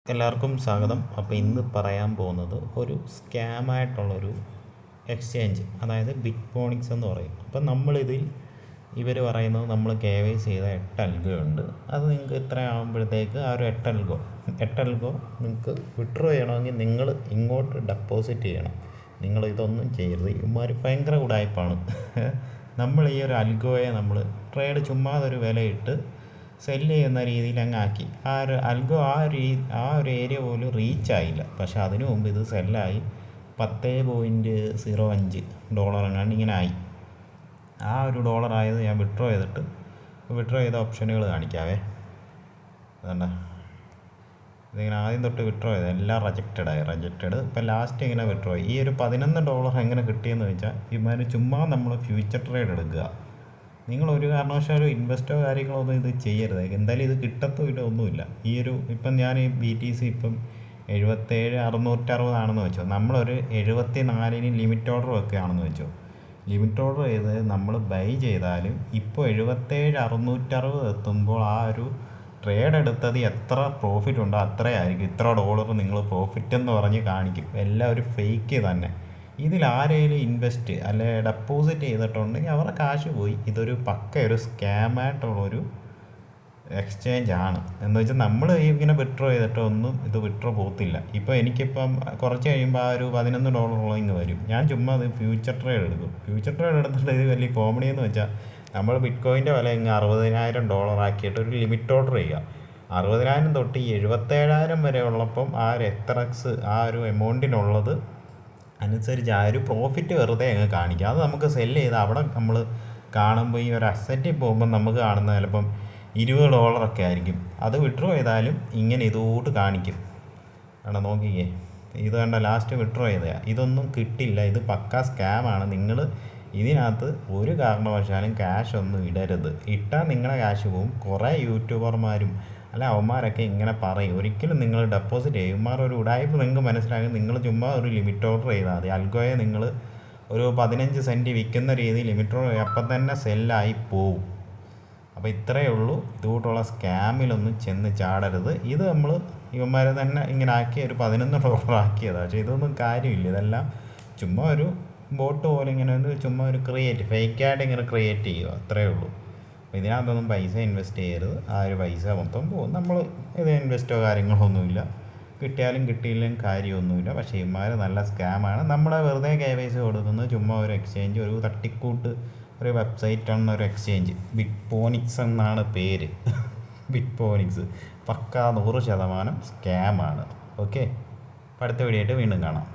എല്ലാവർക്കും സ്വാഗതം. അപ്പോൾ ഇന്ന് പറയാൻ പോകുന്നത് ഒരു സ്കാമായിട്ടുള്ളൊരു എക്സ്ചേഞ്ച്, അതായത് ബിറ്റ്പോണിക്സ് എന്ന് പറയും. അപ്പം നമ്മളിതിൽ ഇവർ പറയുന്നത് നമ്മൾ KYC ചെയ്ത 8 അൽഗോ ഉണ്ട്. അത് നിങ്ങൾക്ക് ഇത്ര ആകുമ്പോഴത്തേക്ക് ആ ഒരു 8 അൽഗോ നിങ്ങൾക്ക് വിഡ്രോ ചെയ്യണമെങ്കിൽ നിങ്ങൾ ഇങ്ങോട്ട് ഡെപ്പോസിറ്റ് ചെയ്യണം. നിങ്ങൾ ഇതൊന്നും ചെയ്യരുത്. ഇവന്മാർ ഭയങ്കര ഉടായ്പാണ്. നമ്മൾ ഈ ഒരു അൽഗോയെ നമ്മൾ ട്രേഡ് ചുമ്മാതൊരു വിലയിട്ട് സെല്ല് ചെയ്യുന്ന രീതിയിൽ അങ്ങ് ആക്കി. ആ ഒരു അൽഗോ ആ ഒരു ഏരിയ പോലും റീച്ചായില്ല. പക്ഷെ അതിനു മുമ്പ് ഇത് സെല്ലായി $10.05 എങ്ങാണ്ട് ഇങ്ങനെ ആയി. ആ ഒരു ഡോളർ ആയത് ഞാൻ വിഡ്രോ ചെയ്ത ഓപ്ഷനുകൾ കാണിക്കാവേ. അതുകൊണ്ടാ ഇതിങ്ങനെ ആദ്യം തൊട്ട് വിഡ്രോ ചെയ്ത് എല്ലാം റിജക്റ്റഡ്. ഇപ്പം ലാസ്റ്റ് ഇങ്ങനെ വിഡ്രോ ഈ ഒരു $11 എങ്ങനെ കിട്ടിയെന്ന് വെച്ചാൽ ഇവന്മാർ ചുമ്മാ നമ്മൾ ഫ്യൂച്ചർ ട്രേഡ് എടുക്കുക. നിങ്ങൾ ഒരു കാരണവശാലും ഇൻവെസ്റ്റോ കാര്യങ്ങളോ ഒന്നും ഇത് ചെയ്യരുത്. എന്തായാലും ഇത് കിട്ടത്തുമില്ല, ഒന്നുമില്ല. ഈ ഒരു ഇപ്പം ഞാൻ ഈ BTC ഇപ്പം 77,660 ആണെന്ന് വെച്ചോ. നമ്മളൊരു 74 ലിമിറ്റ് ഓർഡർ വെക്കുകയാണെന്ന് വെച്ചോ. ലിമിറ്റ് ഓർഡർ ചെയ്ത് നമ്മൾ ബൈ ചെയ്താലും ഇപ്പോൾ 77,660 എത്തുമ്പോൾ ആ ഒരു ട്രേഡ് എടുത്തത് എത്ര പ്രോഫിറ്റ് ഉണ്ടോ അത്രയായിരിക്കും. ഇത്ര ഡോളർ നിങ്ങൾ പ്രോഫിറ്റ് എന്ന് പറഞ്ഞ് കാണിക്കും. എല്ലാം ഒരു ഫേക്ക് തന്നെ. ഇതിൽ ആരെങ്കിലും ഇൻവെസ്റ്റ് അല്ലെ ഡെപ്പോസിറ്റ് ചെയ്തിട്ടുണ്ടെങ്കിൽ അവരുടെ കാശ് പോയി. ഇതൊരു ഒരു സ്കാമായിട്ടുള്ളൊരു എക്സ്ചേഞ്ച് ആണ്. എന്ന് വെച്ചാൽ നമ്മൾ ഇങ്ങനെ വിഡ്രോ ചെയ്തിട്ടൊന്നും ഇത് വിഡ്രോ പോകത്തില്ല. ഇപ്പോൾ എനിക്കിപ്പം കുറച്ച് കഴിയുമ്പോൾ ആ ഒരു $11 ഇങ്ങ് വരും. ഞാൻ ചുമ്മാ അത് ഫ്യൂച്ചർ ട്രേഡ് എടുക്കും. ഫ്യൂച്ചർ ട്രേഡ് എടുത്തിട്ട് ഇത് വലിയ കോമഡി എന്ന് വെച്ചാൽ നമ്മൾ ബിറ്റ്കോയിൻ്റെ വില ഇങ്ങ് $60,000 ആക്കിയിട്ട് ഒരു ലിമിറ്റ് ഓർഡർ ചെയ്യുക. 60,000 തൊട്ട് 77,000 വരെ ഉള്ളപ്പം ആ ഒരു എത്രക്സ് ആ ഒരു എമൗണ്ടിനുള്ളത് അനുസരിച്ച് ആ ഒരു പ്രോഫിറ്റ് വെറുതെ അങ്ങ് കാണിക്കുക. അത് നമുക്ക് സെല്ല് ചെയ്ത് അവിടെ നമ്മൾ കാണുമ്പോൾ ഈ ഒരു അസറ്റിൽ പോകുമ്പോൾ നമുക്ക് കാണുന്ന ചിലപ്പം $20 ആയിരിക്കും. അത് വിഡ്രോ ചെയ്താലും ഇങ്ങനെ ഇതുകൂട്ട് കാണിക്കും. കണ്ടോ, നോക്കിക്കേ. ഇത് കണ്ട ലാസ്റ്റ് വിഡ്രോ ചെയ്തതാണ്. ഇതൊന്നും കിട്ടില്ല. ഇത് പക്കാ സ്കാമാണ്. നിങ്ങൾ ഇതിനകത്ത് ഒരു കാരണവശാലും ക്യാഷ് ഒന്നും ഇടരുത്. ഇട്ടാൽ നിങ്ങളുടെ ക്യാഷ് പോവും. കുറേ യൂട്യൂബർമാരും അല്ല അവന്മാരൊക്കെ ഇങ്ങനെ പറയും. ഒരിക്കലും നിങ്ങൾ ഡെപ്പോസിറ്റ് ചെയ്യും. ഇവന്മാർ ഒരു ഉടായ്പ നിങ്ങൾക്ക് മനസ്സിലാകും. നിങ്ങൾ ചുമ്മാ ഒരു ലിമിറ്റ് ഓർഡർ ചെയ്താൽ മതി. അൽഗോയെ നിങ്ങൾ ഒരു 15 സെൻറ്റ് വിൽക്കുന്ന രീതിയിൽ ലിമിറ്റ് ഓർഡർ അപ്പം തന്നെ സെല്ലായി പോവും. അപ്പോൾ ഇത്രയേ ഉള്ളൂ. ഇതുകൂട്ടുള്ള സ്കാമിലൊന്നും ചെന്ന് ചാടരുത്. ഇത് നമ്മൾ ഇവന്മാരെ തന്നെ ഇങ്ങനെ ആക്കി ഒരു $11 ആക്കിയതാണ്. പക്ഷേ ഇതൊന്നും കാര്യമില്ല. ഇതെല്ലാം ചുമ്മാ ഒരു ബോട്ട് പോലെ ഇങ്ങനെ ചുമ്മാ ഒരു ഫേക്കായിട്ട് ഇങ്ങനെ ക്രിയേറ്റ് ചെയ്യുക, അത്രയേ ഉള്ളൂ. അപ്പോൾ ഇതിനകത്തൊന്നും പൈസ ഇൻവെസ്റ്റ് ചെയ്യരുത്. ആ ഒരു പൈസ മൊത്തം പോകും. നമ്മൾ ഇത് ഇൻവെസ്റ്റോ കാര്യങ്ങളൊന്നുമില്ല. കിട്ടിയാലും കിട്ടിയില്ലെങ്കിലും കാര്യമൊന്നുമില്ല. പക്ഷേ ഇവന്മാർ നല്ല സ്കാമാണ്. നമ്മളെ വെറുതെ KYC കൊടുക്കുന്നത് ചുമ്മാ ഒരു എക്സ്ചേഞ്ച്, ഒരു തട്ടിക്കൂട്ട് ഒരു വെബ്സൈറ്റാണ് ഒരു എക്സ്ചേഞ്ച്. ബിറ്റ്പോണിക്സ് എന്നാണ് പേര്. ബിറ്റ്പോണിക്സ് പക്കാ 100% സ്കാമാണ്. ഓക്കെ, അടുത്ത വീഡിയോ ആയിട്ട് വീണ്ടും കാണാം.